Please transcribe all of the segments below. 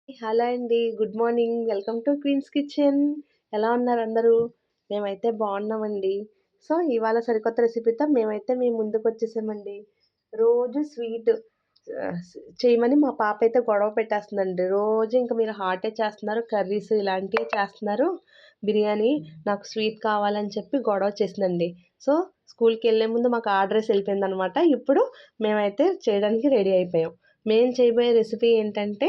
Hello అండి. Good morning. Welcome to Queen's kitchen. ఎలా ఉన్నారు అందరూ? మేమైతే బాగున్నామండి. సో, ఇవాళ సరికొత్త రెసిపీతో మేమైతే మీ ముందుకొచ్చేసామండి. రోజు స్వీట్ ఆహ్, స్ చేయమని మా పాప అయితే గొడవ పెట్టేస్తుందండి. రోజు ఇంక మీరు హాటే చేస్తున్నారు, కర్రీస్ ఇలాంటివే చేస్తున్నారు. బిర్యానీ నాకు స్వీట్ కావాలని చెప్పి గొడవ చేసిందండి. సో, స్కూల్‌కెళ్ళే ముందు మాకు ఆర్డరేసి ఎళ్ళిపోయిందనమాట. ఇప్పుడు మేమైతే చేయడానికి రెడీ అయిపోయాం. మేము చేయబోయే రెసిపీ ఏంటంటే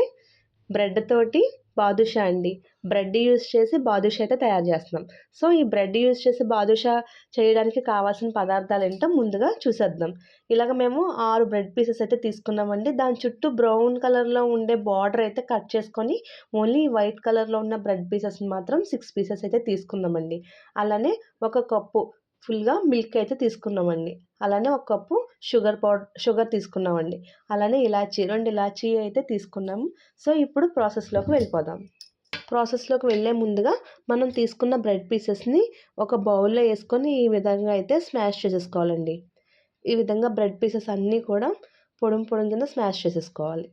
బ్రెడ్ తోటి బాదుషా అండి. బ్రెడ్ యూజ్ చేసి బాదుషా అయితే తయారు చేస్తున్నాం. సో, ఈ బ్రెడ్ యూజ్ చేసి బాదుషా చేయడానికి కావాల్సిన పదార్థాలేంటో ముందుగా చూసేద్దాం. ఇలాగ మేము 6 బ్రెడ్ పీసెస్ అయితే తీసుకున్నామండి. దాని చుట్టూ బ్రౌన్ కలర్‌లో ఉండే బార్డర్ అయితే కట్ చేసుకొని, ఓన్లీ వైట్ కలర్‌లో ఉన్న బ్రెడ్ పీసెస్‌ని మాత్రం 6 పీసెస్ అయితే తీసుకున్నామండి. అలానే ఒక కప్పు ఫుల్‌గా మిల్క్ అయితే తీసుకున్నామండి. అలానే ఒక కప్పు షుగర్ తీసుకున్నామండి. అలానే 2 ఇలాచీ అయితే తీసుకున్నాము. సో, ఇప్పుడు ప్రాసెస్‌లోకి వెళ్ళిపోదాం. ప్రాసెస్‌లోకి వెళ్ళే ముందుగా మనం తీసుకున్న బ్రెడ్ పీసెస్‌ని ఒక బౌల్‌లో యేసుకొని ఈ విధంగా అయితే స్మాష్ చేసేసుకోవాలండి. ఈ విధంగా బ్రెడ్ పీసెస్ అన్నీ కూడా పొడుం పొడుం కింద స్మాష్ చేసేసుకోవాలి.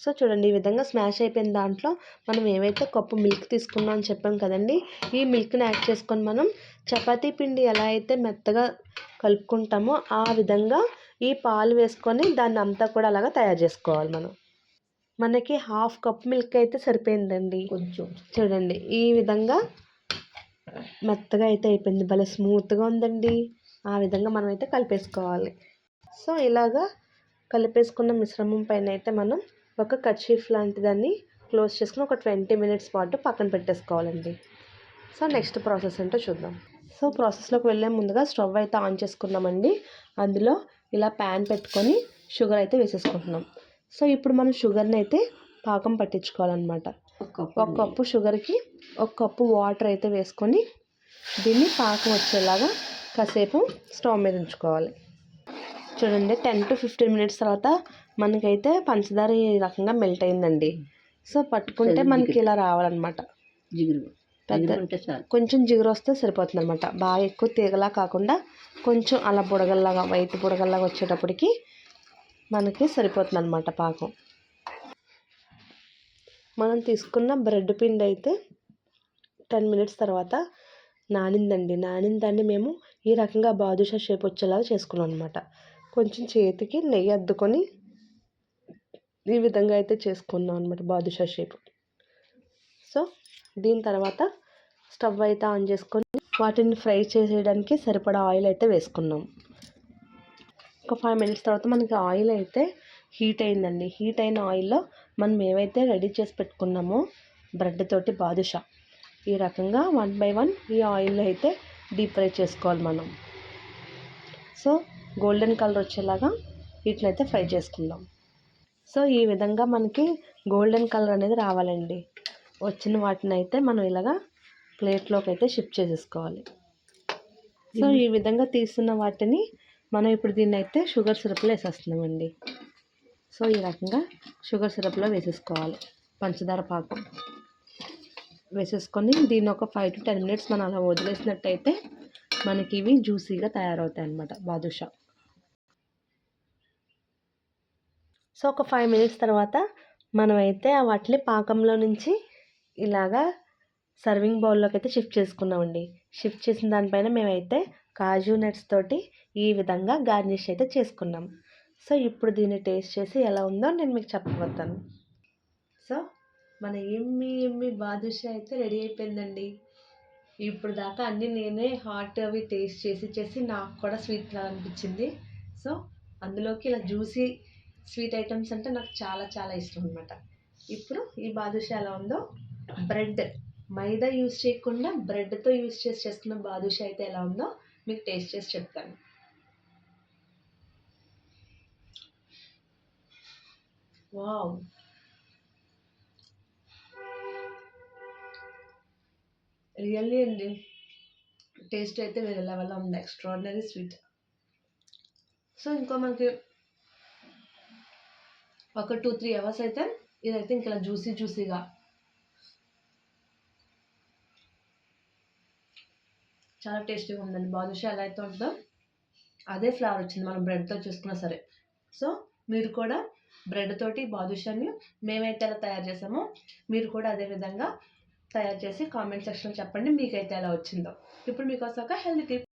సో, చూడండి ఈ విధంగా స్మాష్ అయిపోయిన దాంట్లో మనం ఏవైతే కప్పు మిల్క్ తీసుకున్నాం అని చెప్పాం కదండీ! ఈ మిల్క్‌ని యాడ్ చేసుకొని మనం చపాతీ పిండి ఎలా అయితే మెత్తగా కలుపుకుంటామో ఆ విధంగా ఈ పాలు వేసుకొని దాన్నంతా కూడా అలాగా తయారు చేసుకోవాలి మనం. మనకి హాఫ్ కప్ మిల్క్ అయితే సరిపోయిందండి. కొంచెం చూడండి ఈ విధంగా మెత్తగా అయితే అయిపోయింది. భలే స్మూత్‌గా ఉందండి. ఆ విధంగా మనమైతే కలిపేసుకోవాలి. సో, ఇలాగా కలిపేసుకున్న మిశ్రమం పైనైతే మనం ఒక కర్చీఫ్ లాంటి దాన్ని క్లోజ్ చేసుకొని ఒక 20 మినిట్స్ పాటు పక్కన పెట్టేసుకోవాలండి. సో, నెక్స్ట్ ప్రాసెస్ ఏంటో చూద్దాం. సో, ప్రాసెస్‌లోకి వెళ్ళే ముందుగా స్టవ్ అయితే ఆన్ చేసుకున్నామండి. అందులో ఇలా ప్యాన్ పెట్టుకొని షుగర్ అయితే వేసేసుకుంటున్నాం. సో, ఇప్పుడు మనం షుగర్‌ని అయితే పాకం పట్టించుకోవాలన్నమాట. ఒక కప్పు షుగర్‌కి ఒక కప్పు వాటర్ అయితే వేసుకొని దీన్ని పాకం వచ్చేలాగా కాసేపు స్టవ్ మీద ఉంచుకోవాలి. చూడండి 10-15 మినిట్స్ తర్వాత మనకైతే పంచదార ఈ రకంగా మెల్ట్ అయిందండి. సో, పట్టుకుంటే మనకి ఇలా రావాలన్నమాట. జిగురు కొంచెం జిగురు వస్తే సరిపోతుందన్నమాట. బాగా ఎక్కువ తీగలా కాకుండా కొంచెం అలా బుడగల్లాగా వైట్ బుడగల్లాగా వచ్చేటప్పటికి మనకి సరిపోతుందన్నమాట పాకం. మనం తీసుకున్న బ్రెడ్ పిండి అయితే 10 మినిట్స్ తర్వాత నానిందండి. నానిన దాన్ని మేము ఈ రకంగా బాదుషా షేప్ వచ్చేలాగా చేసుకున్నాం అనమాట. కొంచెం చేతికి నెయ్యి అద్దుకొని ఈ విధంగా అయితే చేసుకున్నాం అనమాట బాదుషా షేప్. సో, దీని తర్వాత స్టవ్ అయితే ఆన్ చేసుకొని వాటిని ఫ్రై చేసేయడానికి సరిపడా ఆయిల్ అయితే వేసుకున్నాం. ఒక 5 మినిట్స్ తర్వాత మనకి ఆయిల్ అయితే హీట్ అయిందండి. హీట్ అయిన ఆయిల్‌లో మనం ఏవైతే రెడీ చేసి పెట్టుకున్నామో బ్రెడ్ తోటి బాదుషా ఈ రకంగా 1 బై 1 ఈ ఆయిల్‌లో అయితే డీప్ ఫ్రై చేసుకోవాలి మనం. సో, గోల్డెన్ కలర్ వచ్చేలాగా వీటినైతే ఫ్రై చేసుకుందాం. సో, ఈ విధంగా మనకి గోల్డెన్ కలర్ అనేది రావాలండి. వచ్చిన వాటినైతే మనం ఇలాగా ప్లేట్లోకి అయితే షిఫ్ట్ చేసేసుకోవాలి. సో, ఈ విధంగా తీసిన వాటిని మనం ఇప్పుడు దీన్నైతే షుగర్ సిరప్‌లో వేసేస్తున్నామండి. సో, ఈ రకంగా షుగర్ సిరప్‌లో వేసేసుకోవాలి. పంచదార పాకం వేసేసుకొని దీన్ని ఒక 5-10 మినిట్స్ మనం అలా వదిలేసినట్టయితే మనకి ఇవి జ్యూసీగా తయారవుతాయి అన్నమాట బాదుషా. సో, ఒక 5 మినిట్స్ తర్వాత మనమైతే వాటిని పాకంలో నుంచి ఇలాగా సర్వింగ్ బౌల్లోకి అయితే షిఫ్ట్ చేసుకున్నామండి. షిఫ్ట్ చేసిన దానిపైన మేమైతే కాజు నట్స్ తోటి ఈ విధంగా గార్నిష్ అయితే చేసుకున్నాం. సో, ఇప్పుడు దీన్ని టేస్ట్ చేసి ఎలా ఉందో నేను మీకు చెప్పబోతాను. సో, మన యమ్మీ బాదుషా అయితే రెడీ అయిపోయిందండి. ఇప్పుడు దాకా అన్నీ నేనే హాట్ అవి టేస్ట్ చేసి నాకు కూడా స్వీట్ తినాలనిపించింది. సో, అందులోకి ఇలా జ్యూసీ స్వీట్ ఐటమ్స్ అంటే నాకు చాలా చాలా ఇష్టం అనమాట. ఇప్పుడు ఈ బాదుషా ఎలా ఉందో బ్రెడ్ మైదా యూజ్ చేయకుండా బ్రెడ్‌తో యూజ్ చేసి చేసుకున్న బాదుషా అయితే ఎలా ఉందో మీకు టేస్ట్ చేసి చెప్తాను. వావ్! రియల్లీ అండి. టేస్ట్ అయితే వేరే లెవెల్‌లో ఉంది. Extraordinary sweet. సో, ఇంకో మనకి ఒక 2-3 అవర్స్ అయితే ఇదైతే ఇంక ఇలా జ్యూసీగా చాలా టేస్టీగా ఉందండి. బాదుషా ఎలా అయితే ఉంటుందో అదే ఫ్లేవర్ వచ్చింది మనం బ్రెడ్‌తో చేసుకున్నా సరే. సో, మీరు కూడా బ్రెడ్ తోటి బాదుషాని మేమైతే ఎలా తయారు చేసామో మీరు కూడా అదే విధంగా తయారు చేసి కామెంట్ సెక్షన్లో చెప్పండి మీకైతే ఎలా వచ్చిందో. ఇప్పుడు మీకోసం ఒక హెల్తీ టిప్.